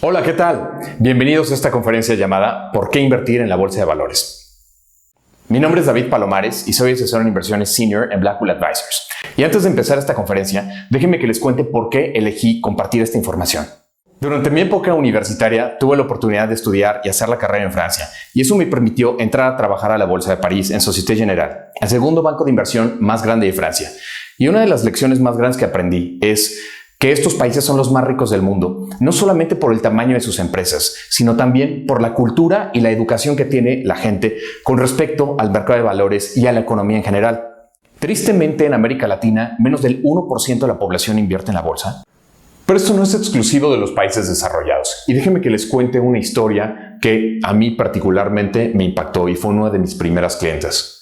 Hola, ¿qué tal? Bienvenidos a esta conferencia llamada ¿Por qué invertir en la Bolsa de Valores? Mi nombre es David Palomares y soy asesor en inversiones senior en Blackpool Advisors. Y antes de empezar esta conferencia, déjenme que les cuente por qué elegí compartir esta información. Durante mi época universitaria tuve la oportunidad de estudiar y hacer la carrera en Francia, y eso me permitió entrar a trabajar a la Bolsa de París en Société Générale, el segundo banco de inversión más grande de Francia. Y una de las lecciones más grandes que aprendí es que estos países son los más ricos del mundo, no solamente por el tamaño de sus empresas, sino también por la cultura y la educación que tiene la gente con respecto al mercado de valores y a la economía en general. Tristemente, en América Latina, menos del 1% de la población invierte en la bolsa. Pero esto no es exclusivo de los países desarrollados. Y déjenme que les cuente una historia que a mí particularmente me impactó y fue una de mis primeras clientes.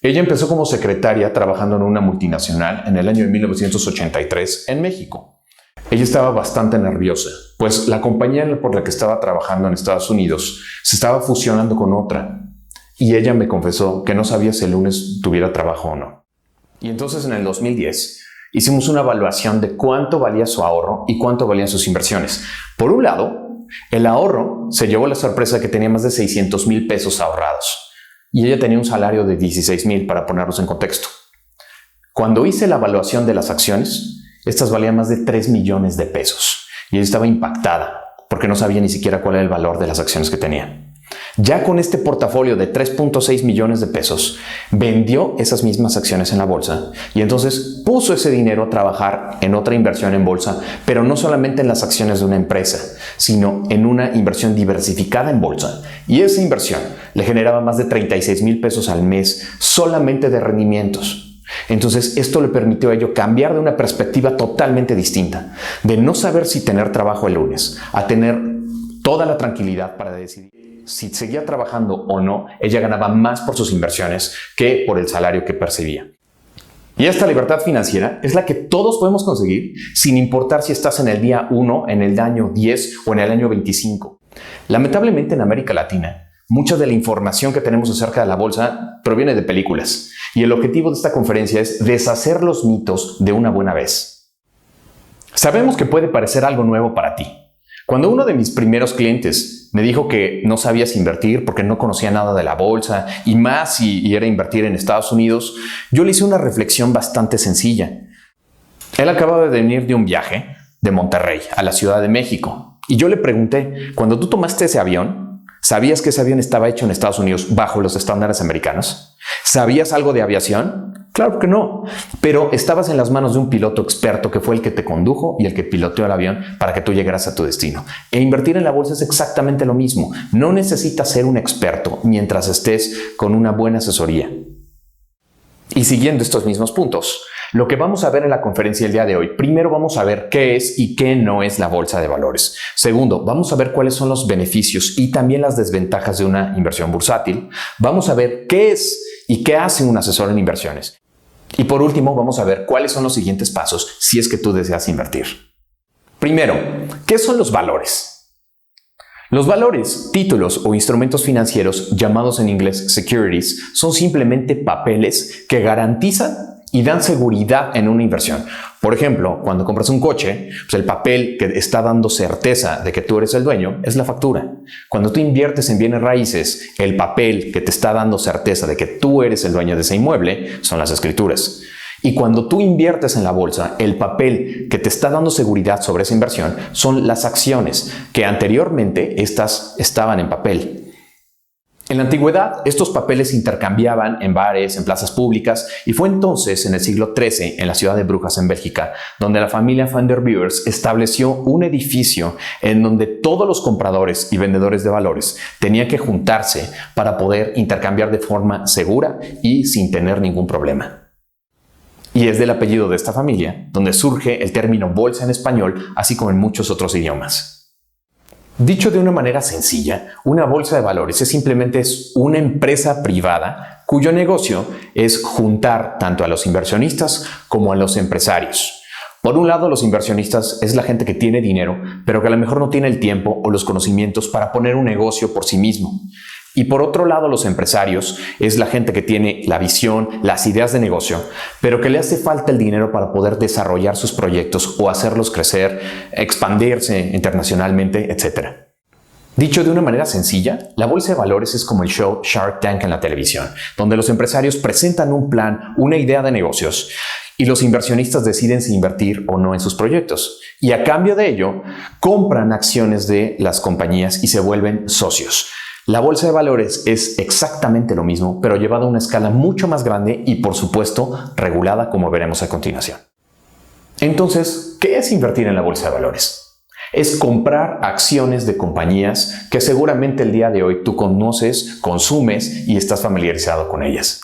Ella empezó como secretaria trabajando en una multinacional en el año de 1983 en México. Ella estaba bastante nerviosa, pues la compañía por la que estaba trabajando en Estados Unidos se estaba fusionando con otra. Y ella me confesó que no sabía si el lunes tuviera trabajo o no. Y entonces en el 2010 hicimos una evaluación de cuánto valía su ahorro y cuánto valían sus inversiones. Por un lado, el ahorro se llevó la sorpresa de que tenía más de 600,000 pesos ahorrados. Y ella tenía un salario de 16,000 para ponerlos en contexto. Cuando hice la evaluación de las acciones, estas valían más de 3 millones de pesos. Y ella estaba impactada porque no sabía ni siquiera cuál era el valor de las acciones que tenía. Ya con este portafolio de 3.6 millones de pesos, vendió esas mismas acciones en la bolsa y entonces puso ese dinero a trabajar en otra inversión en bolsa, pero no solamente en las acciones de una empresa, sino en una inversión diversificada en bolsa. Y esa inversión le generaba más de 36,000 pesos al mes solamente de rendimientos. Entonces esto le permitió a ello cambiar de una perspectiva totalmente distinta, de no saber si tener trabajo el lunes, a tener toda la tranquilidad para decidir si seguía trabajando o no. Ella ganaba más por sus inversiones que por el salario que percibía. Y esta libertad financiera es la que todos podemos conseguir sin importar si estás en el día 1, en el año 10 o en el año 25. Lamentablemente en América Latina, mucha de la información que tenemos acerca de la bolsa proviene de películas. Y el objetivo de esta conferencia es deshacer los mitos de una buena vez. Sabemos que puede parecer algo nuevo para ti. Cuando uno de mis primeros clientes me dijo que no sabías invertir porque no conocía nada de la bolsa y más si era invertir en Estados Unidos, yo le hice una reflexión bastante sencilla. Él acababa de venir de un viaje de Monterrey a la Ciudad de México y yo le pregunté, cuando tú tomaste ese avión, ¿sabías que ese avión estaba hecho en Estados Unidos bajo los estándares americanos? ¿Sabías algo de aviación? Claro que no, pero estabas en las manos de un piloto experto que fue el que te condujo y el que piloteó el avión para que tú llegaras a tu destino. E invertir en la bolsa es exactamente lo mismo. No necesitas ser un experto mientras estés con una buena asesoría. Y siguiendo estos mismos puntos, lo que vamos a ver en la conferencia el día de hoy, primero vamos a ver qué es y qué no es la bolsa de valores. Segundo, vamos a ver cuáles son los beneficios y también las desventajas de una inversión bursátil. Vamos a ver qué es y qué hace un asesor en inversiones. Y por último, vamos a ver cuáles son los siguientes pasos si es que tú deseas invertir. Primero, ¿qué son los valores? Los valores, títulos o instrumentos financieros, llamados en inglés securities, son simplemente papeles que garantizan y dan seguridad en una inversión. Por ejemplo, cuando compras un coche, pues el papel que está dando certeza de que tú eres el dueño es la factura. Cuando tú inviertes en bienes raíces, el papel que te está dando certeza de que tú eres el dueño de ese inmueble son las escrituras. Y cuando tú inviertes en la bolsa, el papel que te está dando seguridad sobre esa inversión son las acciones, que anteriormente estas estaban en papel. En la antigüedad, estos papeles se intercambiaban en bares, en plazas públicas, y fue entonces, en el siglo XIII, en la ciudad de Brujas, en Bélgica, donde la familia Van der Beurs estableció un edificio en donde todos los compradores y vendedores de valores tenían que juntarse para poder intercambiar de forma segura y sin tener ningún problema. Y es del apellido de esta familia donde surge el término bolsa en español, así como en muchos otros idiomas. Dicho de una manera sencilla, una bolsa de valores simplemente es una empresa privada cuyo negocio es juntar tanto a los inversionistas como a los empresarios. Por un lado, los inversionistas es la gente que tiene dinero, pero que a lo mejor no tiene el tiempo o los conocimientos para poner un negocio por sí mismo. Y por otro lado, los empresarios es la gente que tiene la visión, las ideas de negocio, pero que le hace falta el dinero para poder desarrollar sus proyectos o hacerlos crecer, expandirse internacionalmente, etc. Dicho de una manera sencilla, la bolsa de valores es como el show Shark Tank en la televisión, donde los empresarios presentan un plan, una idea de negocios, y los inversionistas deciden si invertir o no en sus proyectos. Y a cambio de ello, compran acciones de las compañías y se vuelven socios. La bolsa de valores es exactamente lo mismo, pero llevada a una escala mucho más grande y, por supuesto, regulada, como veremos a continuación. Entonces, ¿qué es invertir en la bolsa de valores? Es comprar acciones de compañías que seguramente el día de hoy tú conoces, consumes y estás familiarizado con ellas.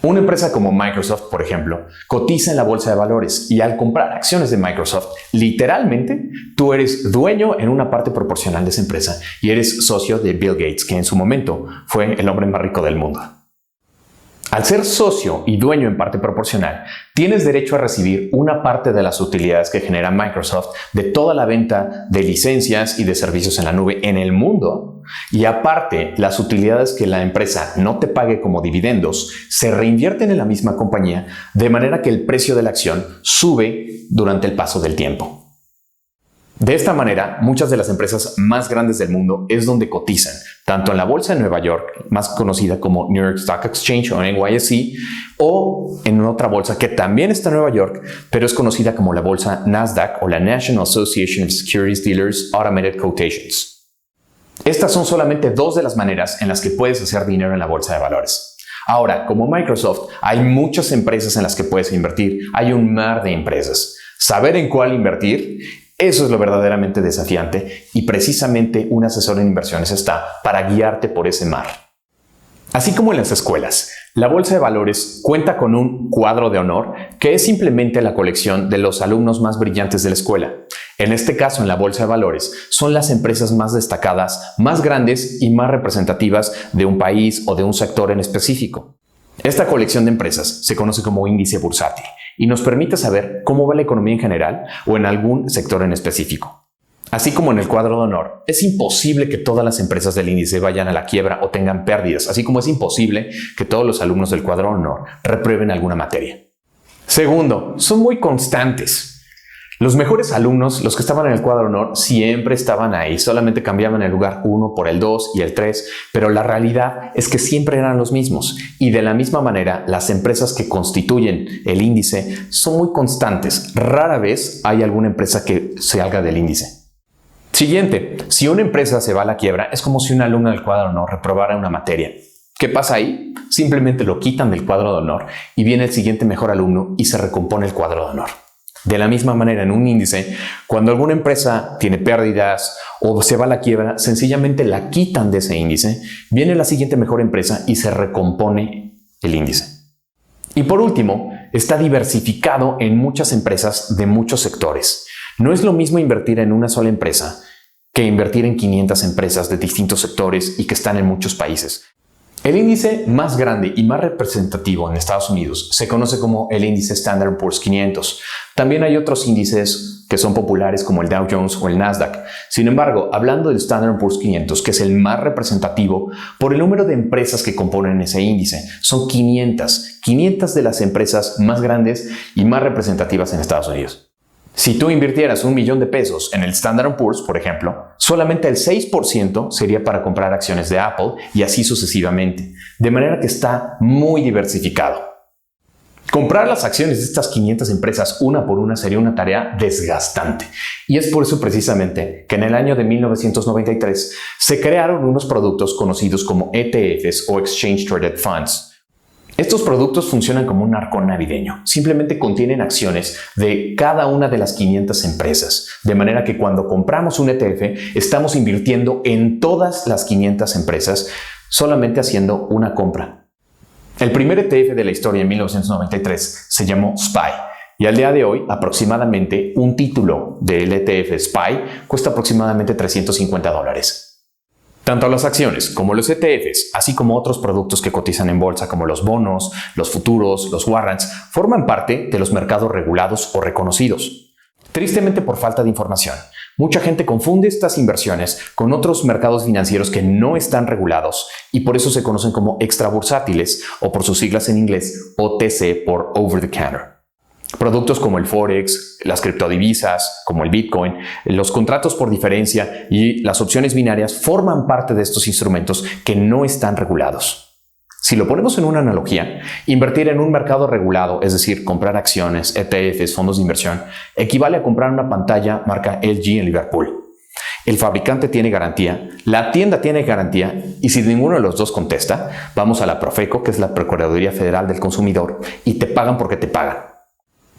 Una empresa como Microsoft, por ejemplo, cotiza en la bolsa de valores y al comprar acciones de Microsoft, literalmente tú eres dueño en una parte proporcional de esa empresa y eres socio de Bill Gates, que en su momento fue el hombre más rico del mundo. Al ser socio y dueño en parte proporcional, tienes derecho a recibir una parte de las utilidades que genera Microsoft de toda la venta de licencias y de servicios en la nube en el mundo. Y aparte, las utilidades que la empresa no te pague como dividendos se reinvierten en la misma compañía, de manera que el precio de la acción sube durante el paso del tiempo. De esta manera, muchas de las empresas más grandes del mundo es donde cotizan, tanto en la bolsa de Nueva York, más conocida como New York Stock Exchange o NYSE, o en otra bolsa que también está en Nueva York, pero es conocida como la bolsa Nasdaq o la National Association of Securities Dealers Automated Quotations. Estas son solamente dos de las maneras en las que puedes hacer dinero en la bolsa de valores. Ahora, como Microsoft, hay muchas empresas en las que puedes invertir. Hay un mar de empresas. Saber en cuál invertir, eso es lo verdaderamente desafiante y precisamente un asesor en inversiones está para guiarte por ese mar. Así como en las escuelas, la bolsa de valores cuenta con un cuadro de honor que es simplemente la colección de los alumnos más brillantes de la escuela. En este caso, en la bolsa de valores, son las empresas más destacadas, más grandes y más representativas de un país o de un sector en específico. Esta colección de empresas se conoce como índice bursátil y nos permite saber cómo va la economía en general o en algún sector en específico. Así como en el cuadro de honor, es imposible que todas las empresas del índice vayan a la quiebra o tengan pérdidas, así como es imposible que todos los alumnos del cuadro de honor reprueben alguna materia. Segundo, son muy constantes. Los mejores alumnos, los que estaban en el cuadro de honor, siempre estaban ahí, solamente cambiaban el lugar 1 por el 2 y el 3, pero la realidad es que siempre eran los mismos. Y de la misma manera, las empresas que constituyen el índice son muy constantes. Rara vez hay alguna empresa que salga del índice. Siguiente, si una empresa se va a la quiebra, es como si un alumno del cuadro de honor reprobara una materia. ¿Qué pasa ahí? Simplemente lo quitan del cuadro de honor y viene el siguiente mejor alumno y se recompone el cuadro de honor. De la misma manera, en un índice, cuando alguna empresa tiene pérdidas o se va a la quiebra, sencillamente la quitan de ese índice, viene la siguiente mejor empresa y se recompone el índice. Y por último, está diversificado en muchas empresas de muchos sectores. No es lo mismo invertir en una sola empresa que invertir en 500 empresas de distintos sectores y que están en muchos países. El índice más grande y más representativo en Estados Unidos se conoce como el índice Standard & Poor's 500. También hay otros índices que son populares como el Dow Jones o el Nasdaq. Sin embargo, hablando del Standard & Poor's 500, que es el más representativo por el número de empresas que componen ese índice, son 500 de las empresas más grandes y más representativas en Estados Unidos. Si tú invirtieras $1,000,000 en el Standard & Poor's, por ejemplo, solamente el 6% sería para comprar acciones de Apple y así sucesivamente, de manera que está muy diversificado. Comprar las acciones de estas 500 empresas una por una sería una tarea desgastante y es por eso precisamente que en el año de 1993 se crearon unos productos conocidos como ETFs o Exchange Traded Funds. Estos productos funcionan como un arcón navideño. Simplemente contienen acciones de cada una de las 500 empresas. De manera que cuando compramos un ETF, estamos invirtiendo en todas las 500 empresas, solamente haciendo una compra. El primer ETF de la historia en 1993 se llamó SPY. Y al día de hoy, aproximadamente un título del ETF SPY cuesta aproximadamente $350. Tanto las acciones como los ETFs, así como otros productos que cotizan en bolsa como los bonos, los futuros, los warrants, forman parte de los mercados regulados o reconocidos. Tristemente, por falta de información, Mucha gente confunde estas inversiones con otros mercados financieros que no están regulados y por eso se conocen como extrabursátiles o por sus siglas en inglés OTC por Over the Counter. Productos como el Forex, las criptodivisas, como el Bitcoin, los contratos por diferencia y las opciones binarias forman parte de estos instrumentos que no están regulados. Si lo ponemos en una analogía, invertir en un mercado regulado, es decir, comprar acciones, ETFs, fondos de inversión, equivale a comprar una pantalla marca LG en Liverpool. El fabricante tiene garantía, la tienda tiene garantía y si ninguno de los dos contesta, vamos a la Profeco, que es la Procuraduría Federal del Consumidor, y te pagan porque te pagan.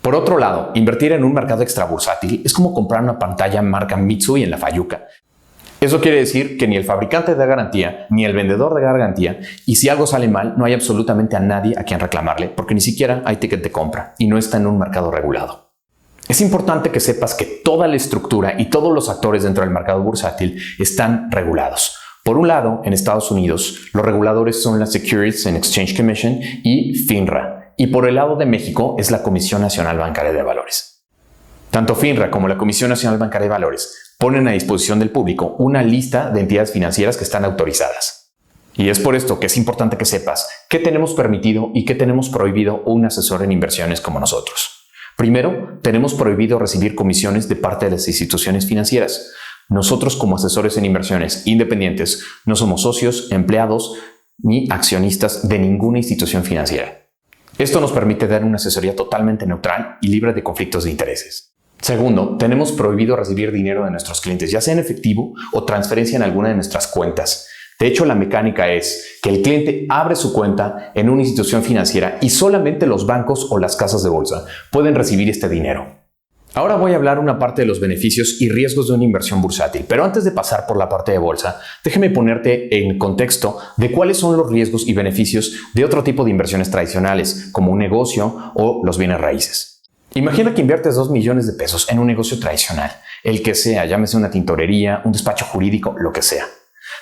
Por otro lado, invertir en un mercado extrabursátil es como comprar una pantalla marca Mitsui en la Fayuca. Eso quiere decir que ni el fabricante da garantía, ni el vendedor da garantía, y si algo sale mal, no hay absolutamente a nadie a quien reclamarle, porque ni siquiera hay ticket de compra y no está en un mercado regulado. Es importante que sepas que toda la estructura y todos los actores dentro del mercado bursátil están regulados. Por un lado, en Estados Unidos, los reguladores son la Securities and Exchange Commission y FINRA, y por el lado de México es la Comisión Nacional Bancaria de Valores. Tanto FINRA como la Comisión Nacional Bancaria de Valores ponen a disposición del público una lista de entidades financieras que están autorizadas. Y es por esto que es importante que sepas qué tenemos permitido y qué tenemos prohibido un asesor en inversiones como nosotros. Primero, tenemos prohibido recibir comisiones de parte de las instituciones financieras. Nosotros como asesores en inversiones independientes no somos socios, empleados ni accionistas de ninguna institución financiera. Esto nos permite dar una asesoría totalmente neutral y libre de conflictos de intereses. Segundo, tenemos prohibido recibir dinero de nuestros clientes, ya sea en efectivo o transferencia en alguna de nuestras cuentas. De hecho, la mecánica es que el cliente abre su cuenta en una institución financiera y solamente los bancos o las casas de bolsa pueden recibir este dinero. Ahora voy a hablar una parte de los beneficios y riesgos de una inversión bursátil, pero antes de pasar por la parte de bolsa, déjame ponerte en contexto de cuáles son los riesgos y beneficios de otro tipo de inversiones tradicionales, como un negocio o los bienes raíces. Imagina que inviertes 2 millones de pesos en un negocio tradicional, el que sea, llámese una tintorería, un despacho jurídico, lo que sea.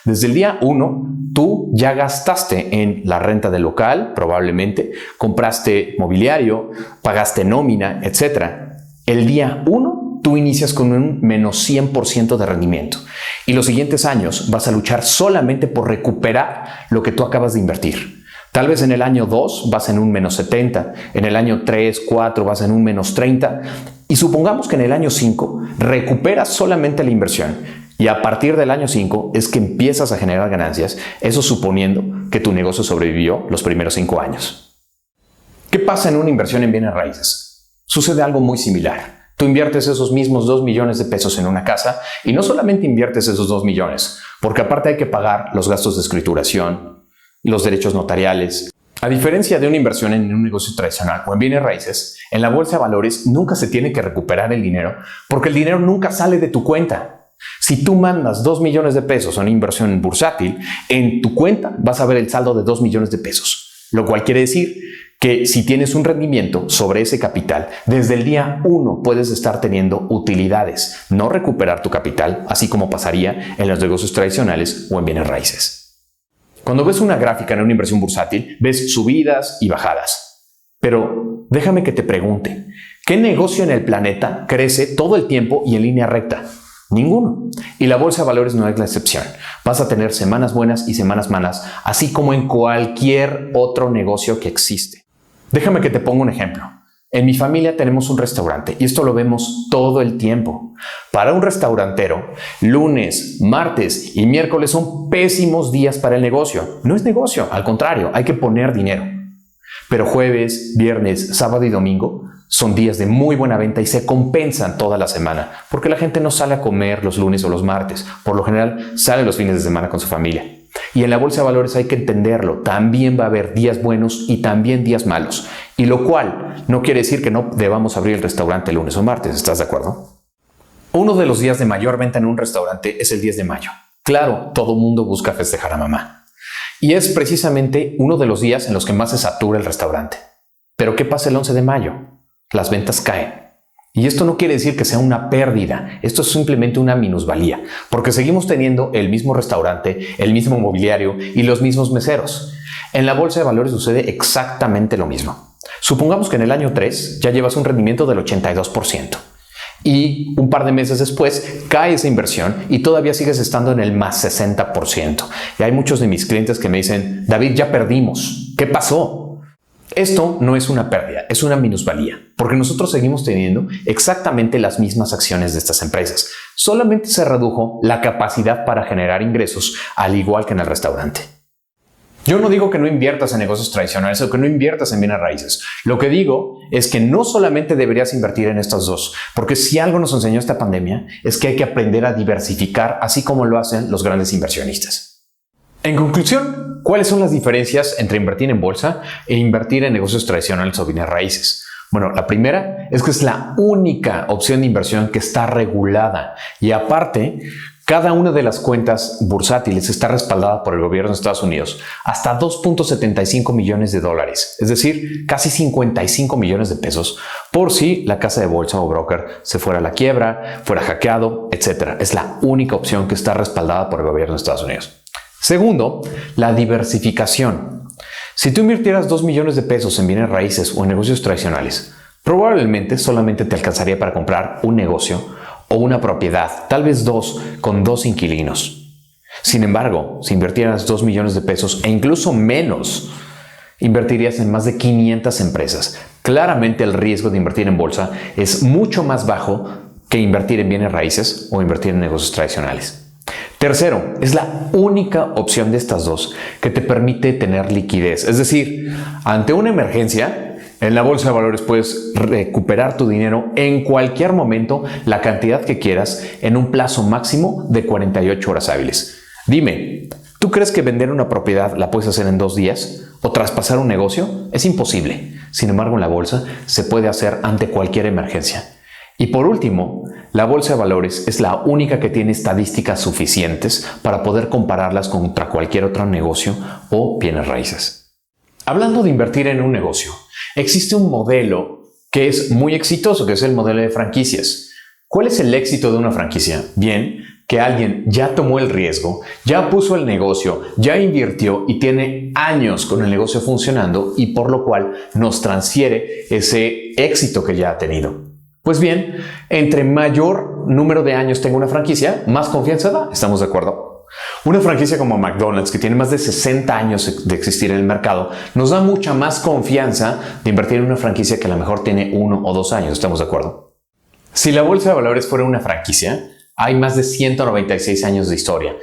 Desde el día 1, tú ya gastaste en la renta del local, probablemente, compraste mobiliario, pagaste nómina, etc. El día 1, tú inicias con un menos 100% de rendimiento y los siguientes años vas a luchar solamente por recuperar lo que tú acabas de invertir. Tal vez en el año 2 vas en un menos 70, en el año 3, 4 vas en un menos 30 y supongamos que en el año 5 recuperas solamente la inversión y a partir del año 5 es que empiezas a generar ganancias, eso suponiendo que tu negocio sobrevivió los primeros 5 años. ¿Qué pasa en una inversión en bienes raíces? Sucede algo muy similar. Tú inviertes esos mismos 2 millones de pesos en una casa y no solamente inviertes esos 2 millones, porque aparte hay que pagar los gastos de escrituración, los derechos notariales. A diferencia de una inversión en un negocio tradicional o en bienes raíces, en la bolsa de valores nunca se tiene que recuperar el dinero porque el dinero nunca sale de tu cuenta. Si tú mandas 2 millones de pesos a una inversión bursátil, en tu cuenta vas a ver el saldo de 2 millones de pesos, lo cual quiere decir que si tienes un rendimiento sobre ese capital, desde el día 1 puedes estar teniendo utilidades, no recuperar tu capital, así como pasaría en los negocios tradicionales o en bienes raíces. Cuando ves una gráfica en una inversión bursátil, ves subidas y bajadas. Pero déjame que te pregunte, ¿qué negocio en el planeta crece todo el tiempo y en línea recta? Ninguno. Y la bolsa de valores no es la excepción. Vas a tener semanas buenas y semanas malas, así como en cualquier otro negocio que existe. Déjame que te ponga un ejemplo. En mi familia tenemos un restaurante y esto lo vemos todo el tiempo. Para un restaurantero, lunes, martes y miércoles son pésimos días para el negocio. No es negocio, al contrario, hay que poner dinero. Pero jueves, viernes, sábado y domingo son días de muy buena venta y se compensan toda la semana, porque la gente no sale a comer los lunes o los martes. Por lo general, sale los fines de semana con su familia. Y en la bolsa de valores hay que entenderlo. También va a haber días buenos y también días malos. Y lo cual no quiere decir que no debamos abrir el restaurante lunes o martes. ¿Estás de acuerdo? Uno de los días de mayor venta en un restaurante es el 10 de mayo. Claro, todo mundo busca festejar a mamá. Y es precisamente uno de los días en los que más se satura el restaurante. Pero ¿qué pasa el 11 de mayo? Las ventas caen. Y esto no quiere decir que sea una pérdida, esto es simplemente una minusvalía, porque seguimos teniendo el mismo restaurante, el mismo mobiliario y los mismos meseros. En la bolsa de valores sucede exactamente lo mismo. Supongamos que en el año 3 ya llevas un rendimiento del 82%. Y un par de meses después cae esa inversión y todavía sigues estando en el más 60%. Y hay muchos de mis clientes que me dicen, David, ya perdimos. ¿Qué pasó? Esto no es una pérdida, es una minusvalía, porque nosotros seguimos teniendo exactamente las mismas acciones de estas empresas. Solamente se redujo la capacidad para generar ingresos, al igual que en el restaurante. Yo no digo que no inviertas en negocios tradicionales o que no inviertas en bienes raíces. Lo que digo es que no solamente deberías invertir en estas dos, porque si algo nos enseñó esta pandemia es que hay que aprender a diversificar, así como lo hacen los grandes inversionistas. En conclusión, ¿cuáles son las diferencias entre invertir en bolsa e invertir en negocios tradicionales o bienes raíces? Bueno, la primera es que es la única opción de inversión que está regulada y aparte, cada una de las cuentas bursátiles está respaldada por el gobierno de Estados Unidos hasta 2.75 millones de dólares, es decir, casi 55 millones de pesos, por si la casa de bolsa o broker se fuera a la quiebra, fuera hackeado, etc. Es la única opción que está respaldada por el gobierno de Estados Unidos. Segundo, la diversificación. Si tú invirtieras 2 millones de pesos en bienes raíces o en negocios tradicionales, probablemente solamente te alcanzaría para comprar un negocio o una propiedad, tal vez dos, con 2 inquilinos. Sin embargo, si invirtieras 2 millones de pesos e incluso menos, invertirías en más de 500 empresas. Claramente el riesgo de invertir en bolsa es mucho más bajo que invertir en bienes raíces o invertir en negocios tradicionales. Tercero, es la única opción de estas dos que te permite tener liquidez. Es decir, ante una emergencia, en la bolsa de valores puedes recuperar tu dinero en cualquier momento, la cantidad que quieras, en un plazo máximo de 48 horas hábiles. Dime, ¿tú crees que vender una propiedad la puedes hacer en 2 días? ¿O traspasar un negocio? Es imposible. Sin embargo, en la bolsa se puede hacer ante cualquier emergencia. Y por último, la bolsa de valores es la única que tiene estadísticas suficientes para poder compararlas contra cualquier otro negocio o bienes raíces. Hablando de invertir en un negocio, existe un modelo que es muy exitoso, que es el modelo de franquicias. ¿Cuál es el éxito de una franquicia? Bien, que alguien ya tomó el riesgo, ya puso el negocio, ya invirtió y tiene años con el negocio funcionando y por lo cual nos transfiere ese éxito que ya ha tenido. Pues bien, entre mayor número de años tenga una franquicia, más confianza da. ¿Estamos de acuerdo? Una franquicia como McDonald's, que tiene más de 60 años de existir en el mercado, nos da mucha más confianza de invertir en una franquicia que a lo mejor tiene 1 o 2 años. ¿Estamos de acuerdo? Si la bolsa de valores fuera una franquicia, hay más de 196 años de historia.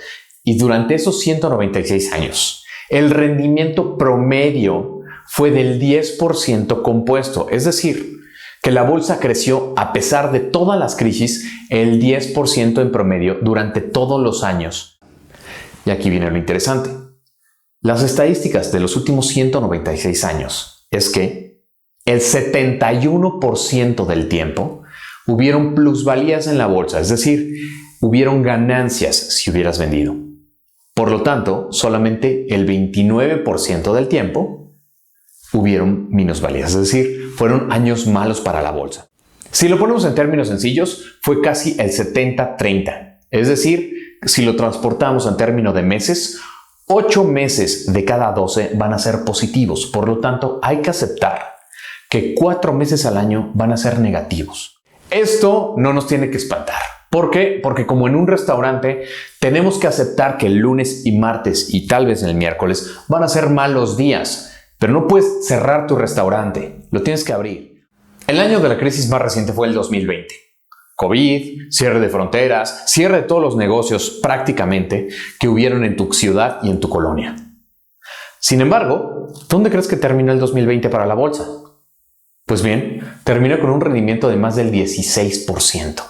Y durante esos 196 años, el rendimiento promedio fue del 10% compuesto. Es decir, que la bolsa creció a pesar de todas las crisis el 10% en promedio durante todos los años. Y aquí viene lo interesante. Las estadísticas de los últimos 196 años es que el 71% del tiempo hubieron plusvalías en la bolsa, es decir, hubieron ganancias si hubieras vendido. Por lo tanto, solamente el 29% del tiempo hubieron minusvalías, es decir, fueron años malos para la bolsa. Si lo ponemos en términos sencillos, fue casi el 70-30. Es decir, si lo transportamos en términos de meses, 8 meses de cada 12 van a ser positivos. Por lo tanto, hay que aceptar que 4 meses al año van a ser negativos. Esto no nos tiene que espantar. ¿Por qué? Porque como en un restaurante, tenemos que aceptar que el lunes y martes y tal vez el miércoles van a ser malos días. Pero no puedes cerrar tu restaurante, lo tienes que abrir. El año de la crisis más reciente fue el 2020. COVID, cierre de fronteras, cierre de todos los negocios prácticamente que hubieron en tu ciudad y en tu colonia. Sin embargo, ¿dónde crees que terminó el 2020 para la bolsa? Pues bien, terminó con un rendimiento de más del 16%.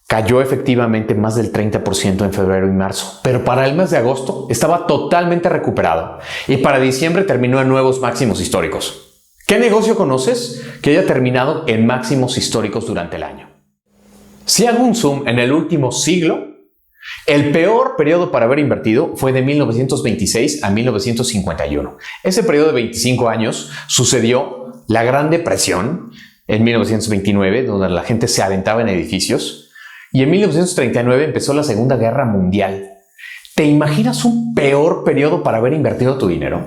Cayó efectivamente más del 30% en febrero y marzo, pero para el mes de agosto estaba totalmente recuperado y para diciembre terminó en nuevos máximos históricos. ¿Qué negocio conoces que haya terminado en máximos históricos durante el año? Si hago un zoom en el último siglo, el peor periodo para haber invertido fue de 1926 a 1951. Ese periodo de 25 años sucedió la Gran Depresión en 1929, donde la gente se aventaba en edificios. Y en 1939 empezó la Segunda Guerra Mundial. ¿Te imaginas un peor periodo para haber invertido tu dinero?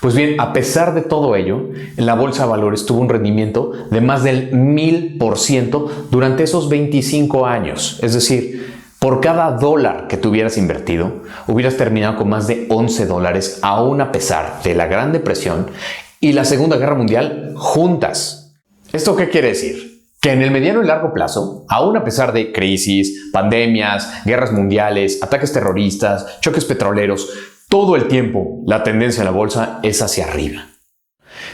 Pues bien, a pesar de todo ello, la bolsa de valores tuvo un rendimiento de más del 1000% durante esos 25 años. Es decir, por cada dólar que tuvieras invertido, hubieras terminado con más de $11, aún a pesar de la Gran Depresión y la Segunda Guerra Mundial juntas. ¿Esto qué quiere decir? Que en el mediano y largo plazo, aún a pesar de crisis, pandemias, guerras mundiales, ataques terroristas, choques petroleros, todo el tiempo la tendencia de la bolsa es hacia arriba.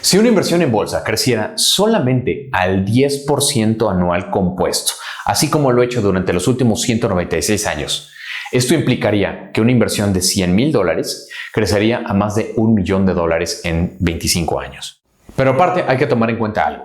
Si una inversión en bolsa creciera solamente al 10% anual compuesto, así como lo ha hecho durante los últimos 196 años, esto implicaría que una inversión de $100,000 crecería a más de $1 millón en 25 años. Pero aparte hay que tomar en cuenta algo.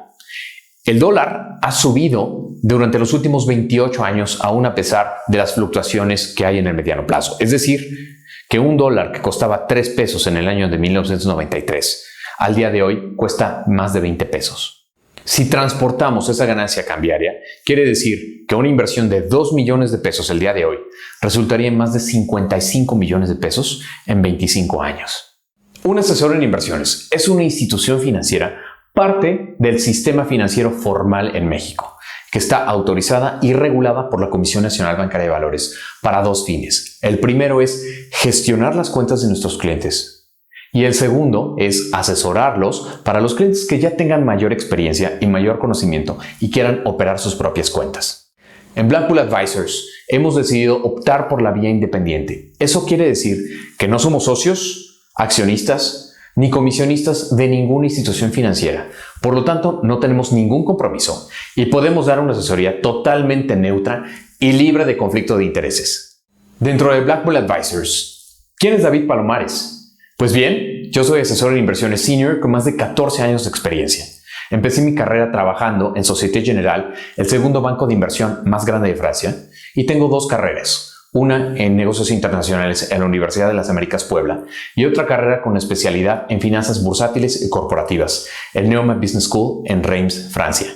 El dólar ha subido durante los últimos 28 años aún a pesar de las fluctuaciones que hay en el mediano plazo. Es decir, que un dólar que costaba 3 pesos en el año de 1993, al día de hoy cuesta más de 20 pesos. Si transportamos esa ganancia cambiaria, quiere decir que una inversión de 2 millones de pesos el día de hoy resultaría en más de 55 millones de pesos en 25 años. Un asesor en inversiones es una institución financiera, parte del sistema financiero formal en México, que está autorizada y regulada por la Comisión Nacional Bancaria de Valores para 2 fines. El primero es gestionar las cuentas de nuestros clientes y el segundo es asesorarlos para los clientes que ya tengan mayor experiencia y mayor conocimiento y quieran operar sus propias cuentas. En Blackpool Advisors hemos decidido optar por la vía independiente. Eso quiere decir que no somos socios, accionistas, ni comisionistas de ninguna institución financiera. Por lo tanto, no tenemos ningún compromiso y podemos dar una asesoría totalmente neutra y libre de conflicto de intereses. Dentro de Blackpool Advisors, ¿quién es David Palomares? Pues bien, yo soy asesor en inversiones senior con más de 14 años de experiencia. Empecé mi carrera trabajando en Société Générale, el segundo banco de inversión más grande de Francia, y tengo 2 carreras. Una en negocios internacionales en la Universidad de las Américas Puebla y otra carrera con especialidad en finanzas bursátiles y corporativas, el Neumann Business School en Reims, Francia.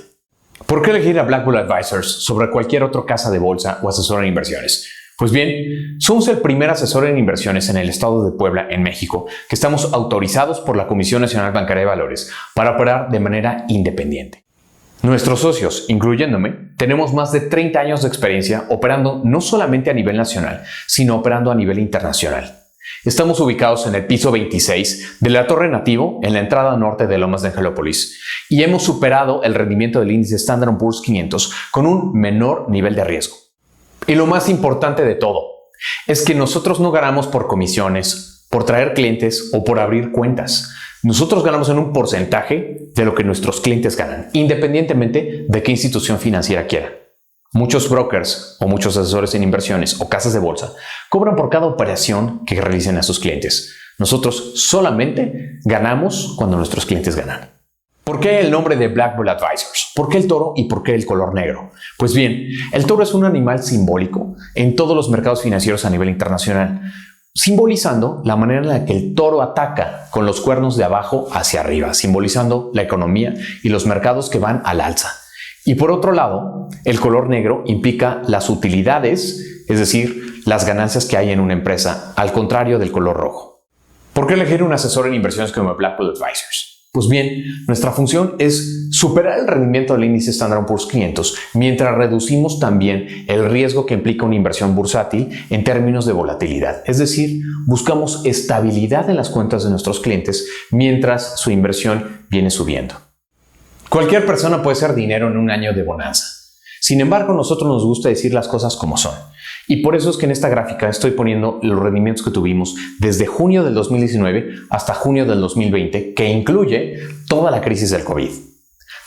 ¿Por qué elegir a Blackpool Advisors sobre cualquier otra casa de bolsa o asesor en inversiones? Pues bien, somos el primer asesor en inversiones en el estado de Puebla, en México, que estamos autorizados por la Comisión Nacional Bancaria de Valores para operar de manera independiente. Nuestros socios, incluyéndome, tenemos más de 30 años de experiencia operando no solamente a nivel nacional, sino operando a nivel internacional. Estamos ubicados en el piso 26 de la Torre Nativo, en la entrada norte de Lomas de Angelópolis, y hemos superado el rendimiento del índice Standard & Poor's 500 con un menor nivel de riesgo. Y lo más importante de todo es que nosotros no ganamos por comisiones, por traer clientes o por abrir cuentas. Nosotros ganamos en un porcentaje de lo que nuestros clientes ganan, independientemente de qué institución financiera quiera. Muchos brokers o muchos asesores en inversiones o casas de bolsa cobran por cada operación que realicen a sus clientes. Nosotros solamente ganamos cuando nuestros clientes ganan. ¿Por qué el nombre de Blackpool Advisors? ¿Por qué el toro y por qué el color negro? Pues bien, el toro es un animal simbólico en todos los mercados financieros a nivel internacional, simbolizando la manera en la que el toro ataca con los cuernos de abajo hacia arriba, simbolizando la economía y los mercados que van al alza. Y por otro lado, el color negro implica las utilidades, es decir, las ganancias que hay en una empresa, al contrario del color rojo. ¿Por qué elegir un asesor en inversiones como Blackpool Advisors? Pues bien, nuestra función es superar el rendimiento del índice Standard & Poor's 500 mientras reducimos también el riesgo que implica una inversión bursátil en términos de volatilidad. Es decir, buscamos estabilidad en las cuentas de nuestros clientes mientras su inversión viene subiendo. Cualquier persona puede hacer dinero en un año de bonanza. Sin embargo, a nosotros nos gusta decir las cosas como son. Y por eso es que en esta gráfica estoy poniendo los rendimientos que tuvimos desde junio del 2019 hasta junio del 2020, que incluye toda la crisis del COVID.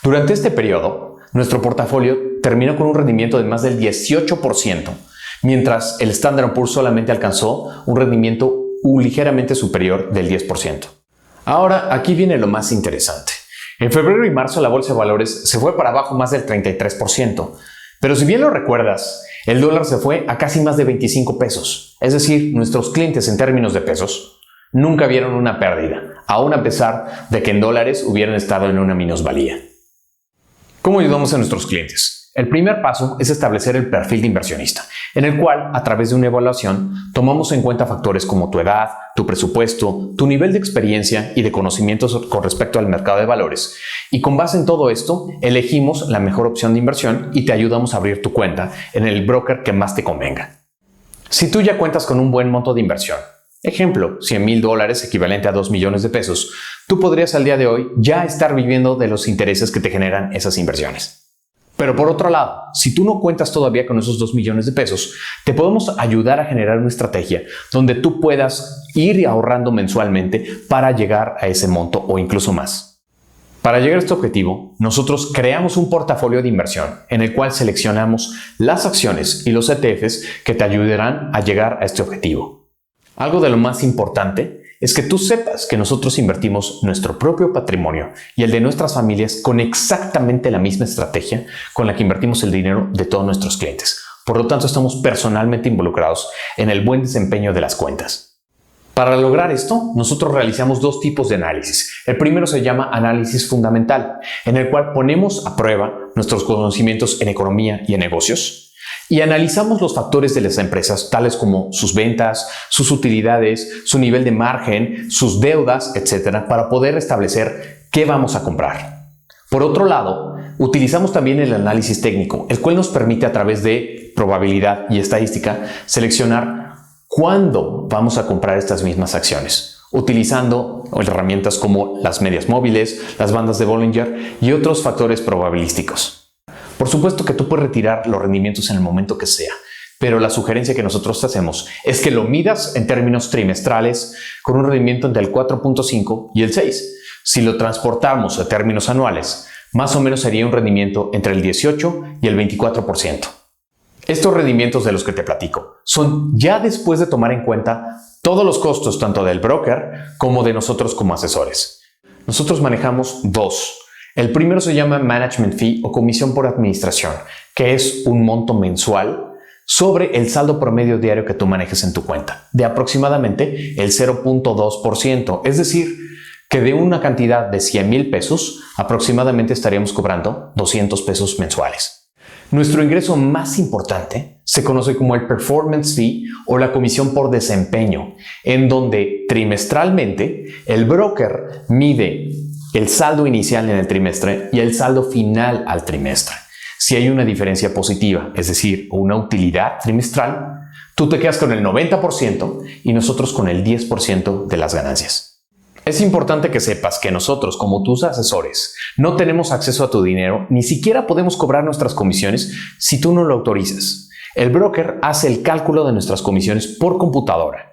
Durante este periodo, nuestro portafolio terminó con un rendimiento de más del 18%, mientras el Standard & Poor's solamente alcanzó un rendimiento ligeramente superior del 10%. Ahora, aquí viene lo más interesante. En febrero y marzo la bolsa de valores se fue para abajo más del 33%, pero si bien lo recuerdas, el dólar se fue a casi más de 25 pesos. Es decir, nuestros clientes en términos de pesos nunca vieron una pérdida, aún a pesar de que en dólares hubieran estado en una minusvalía. ¿Cómo ayudamos a nuestros clientes? El primer paso es establecer el perfil de inversionista, en el cual, a través de una evaluación, tomamos en cuenta factores como tu edad, tu presupuesto, tu nivel de experiencia y de conocimientos con respecto al mercado de valores. Y con base en todo esto, elegimos la mejor opción de inversión y te ayudamos a abrir tu cuenta en el broker que más te convenga. Si tú ya cuentas con un buen monto de inversión, ejemplo, $100,000 equivalente a 2 millones de pesos, tú podrías al día de hoy ya estar viviendo de los intereses que te generan esas inversiones. Pero por otro lado, si tú no cuentas todavía con esos 2 millones de pesos, te podemos ayudar a generar una estrategia donde tú puedas ir ahorrando mensualmente para llegar a ese monto o incluso más. Para llegar a este objetivo, nosotros creamos un portafolio de inversión en el cual seleccionamos las acciones y los ETFs que te ayudarán a llegar a este objetivo. Algo de lo más importante es que tú sepas que nosotros invertimos nuestro propio patrimonio y el de nuestras familias con exactamente la misma estrategia con la que invertimos el dinero de todos nuestros clientes. Por lo tanto, estamos personalmente involucrados en el buen desempeño de las cuentas. Para lograr esto, nosotros realizamos dos tipos de análisis. El primero se llama análisis fundamental, en el cual ponemos a prueba nuestros conocimientos en economía y en negocios. Y analizamos los factores de las empresas, tales como sus ventas, sus utilidades, su nivel de margen, sus deudas, etc., para poder establecer qué vamos a comprar. Por otro lado, utilizamos también el análisis técnico, el cual nos permite a través de probabilidad y estadística seleccionar cuándo vamos a comprar estas mismas acciones, utilizando herramientas como las medias móviles, las bandas de Bollinger y otros factores probabilísticos. Por supuesto que tú puedes retirar los rendimientos en el momento que sea, pero la sugerencia que nosotros te hacemos es que lo midas en términos trimestrales con un rendimiento entre el 4.5 y el 6. Si lo transportamos a términos anuales, más o menos sería un rendimiento entre el 18 y el 24%. Estos rendimientos de los que te platico son ya después de tomar en cuenta todos los costos tanto del broker como de nosotros como asesores. Nosotros manejamos dos. El primero se llama Management Fee o comisión por administración, que es un monto mensual sobre el saldo promedio diario que tú manejes en tu cuenta, de aproximadamente el 0.2%, es decir, que de una cantidad de 100,000 pesos, aproximadamente estaríamos cobrando 200 pesos mensuales. Nuestro ingreso más importante se conoce como el Performance Fee o la comisión por desempeño, en donde trimestralmente el broker mide el saldo inicial en el trimestre y el saldo final al trimestre. Si hay una diferencia positiva, es decir, una utilidad trimestral, tú te quedas con el 90% y nosotros con el 10% de las ganancias. Es importante que sepas que nosotros, como tus asesores, no tenemos acceso a tu dinero, ni siquiera podemos cobrar nuestras comisiones si tú no lo autorizas. El broker hace el cálculo de nuestras comisiones por computadora.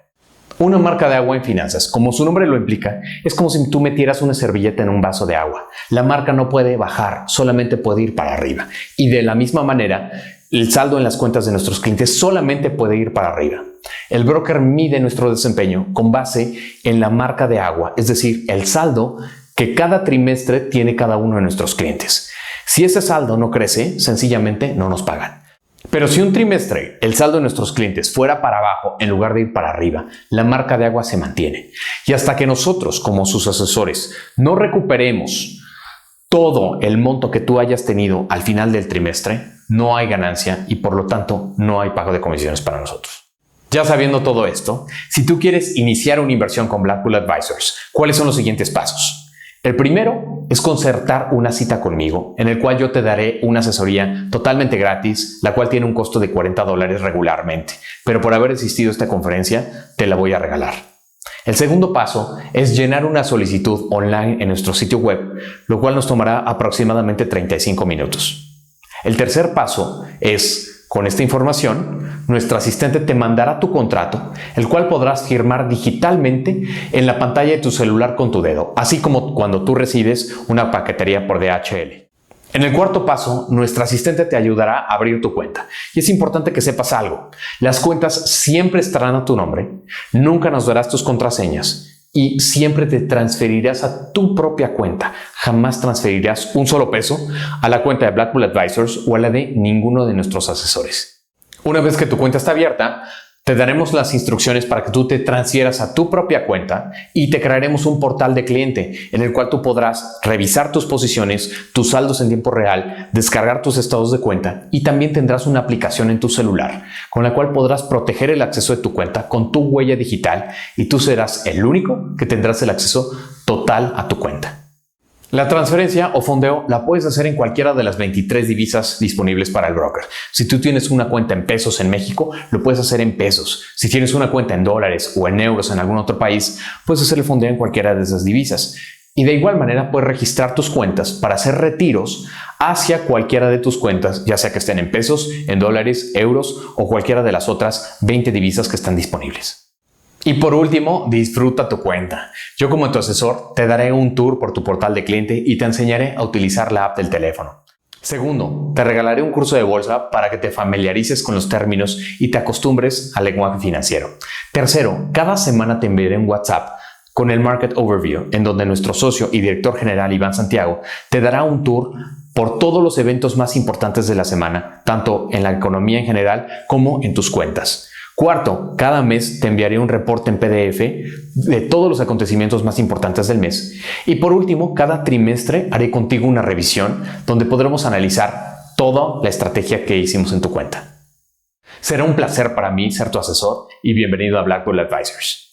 Una marca de agua en finanzas, como su nombre lo implica, es como si tú metieras una servilleta en un vaso de agua. La marca no puede bajar, solamente puede ir para arriba. Y de la misma manera, el saldo en las cuentas de nuestros clientes solamente puede ir para arriba. El broker mide nuestro desempeño con base en la marca de agua, es decir, el saldo que cada trimestre tiene cada uno de nuestros clientes. Si ese saldo no crece, sencillamente no nos pagan. Pero si un trimestre el saldo de nuestros clientes fuera para abajo en lugar de ir para arriba, la marca de agua se mantiene. Y hasta que nosotros, como sus asesores, no recuperemos todo el monto que tú hayas tenido al final del trimestre, no hay ganancia y por lo tanto no hay pago de comisiones para nosotros. Ya sabiendo todo esto, si tú quieres iniciar una inversión con Blackpool Advisors, ¿cuáles son los siguientes pasos? El primero es concertar una cita conmigo, en el cual yo te daré una asesoría totalmente gratis, la cual tiene un costo de $40 regularmente, pero por haber asistido a esta conferencia, te la voy a regalar. El segundo paso es llenar una solicitud online en nuestro sitio web, lo cual nos tomará aproximadamente 35 minutos. El tercer paso es, con esta información, nuestra asistente te mandará tu contrato, el cual podrás firmar digitalmente en la pantalla de tu celular con tu dedo, así como cuando tú recibes una paquetería por DHL. En el cuarto paso, nuestra asistente te ayudará a abrir tu cuenta. Y es importante que sepas algo. Las cuentas siempre estarán a tu nombre, nunca nos darás tus contraseñas y siempre te transferirás a tu propia cuenta. Jamás transferirás un solo peso a la cuenta de Blackpool Advisors o a la de ninguno de nuestros asesores. Una vez que tu cuenta está abierta, Te daremos las instrucciones para que tú te transfieras a tu propia cuenta y te crearemos un portal de cliente en el cual tú podrás revisar tus posiciones, tus saldos en tiempo real, descargar tus estados de cuenta y también tendrás una aplicación en tu celular con la cual podrás proteger el acceso de tu cuenta con tu huella digital y tú serás el único que tendrás el acceso total a tu cuenta. La transferencia o fondeo la puedes hacer en cualquiera de las 23 divisas disponibles para el broker. Si tú tienes una cuenta en pesos en México, lo puedes hacer en pesos. Si tienes una cuenta en dólares o en euros en algún otro país, puedes hacer el fondeo en cualquiera de esas divisas. Y de igual manera puedes registrar tus cuentas para hacer retiros hacia cualquiera de tus cuentas, ya sea que estén en pesos, en dólares, euros o cualquiera de las otras 20 divisas que están disponibles. Y por último, disfruta tu cuenta. Yo como tu asesor te daré un tour por tu portal de cliente y te enseñaré a utilizar la app del teléfono. Segundo, te regalaré un curso de bolsa para que te familiarices con los términos y te acostumbres al lenguaje financiero. Tercero, cada semana te enviaré un WhatsApp con el Market Overview, en donde nuestro socio y director general Iván Santiago te dará un tour por todos los eventos más importantes de la semana, tanto en la economía en general como en tus cuentas. Cuarto, cada mes te enviaré un reporte en PDF de todos los acontecimientos más importantes del mes. Y por último, cada trimestre haré contigo una revisión donde podremos analizar toda la estrategia que hicimos en tu cuenta. Será un placer para mí ser tu asesor y bienvenido a Black Bull Advisors.